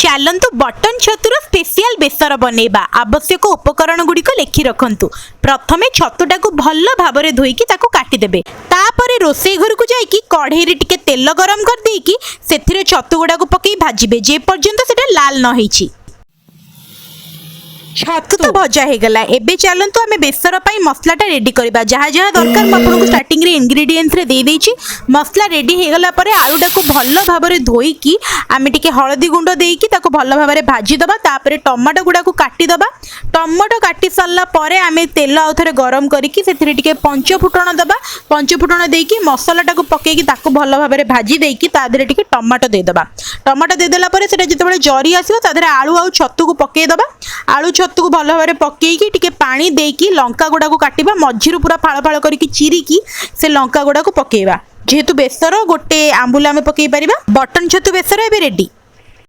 चलतु button छतुर special बेसर बनैबा। आवश्यक उपकरण गुड़िक लिखि रखु। प्रथमे छतुटा को भल भाव धोईकी ताकू काटिदेबे। तापरे रोसई घर को जाइकी कढ़ई रे टिके तेल गरम कर देकी सेथिरे छतु गुड़ा को पकई भाजिबे जे पर्यंत सेटा लाल न होईछि। छतु तो भजा हो गला। एबे चलतु आमे बेसर पाई मसलाटा रेडी करबा। जहाँ जहाँ दरकार मु आपनको स्टार्टिंग रे इंग्रेडिएंट्स रे दे देछि। मसला रेडी हो गला परे आलूटा को भल भाव धोईकी आमे टिके हळदी गुंड देकी ताको भल भाव भाजी दबा। तापरे टमाटो गुड़ा को काटी दबा। टमाटो काटी सारला परे आमे तेल आउ थरे गरम करिकी सेथिरे टिके पंच फुटण दबा। पंच फुटण देकी मसलाटा को पकेकी ताको भल भाव भाजी देकी ता देरे टिके टमाटो दे दबा। टमाटो दे देला परे सेटा जतबेले जरी आसीबो ता देरे आलू आउ छतु को पके दबा। आलू छतु को भल भाव पकईकी टिके पानी देकी लंका गुड़ा को काटिबा। मझिरु पूरा फाळ फाळ करिकी चिरीकी से लंका गुड़ा को पकेइबा। जेहेतु बेसर गोटे आंबुल आमे पकई परिबा। बटन छतु बेसर एबे रेडी।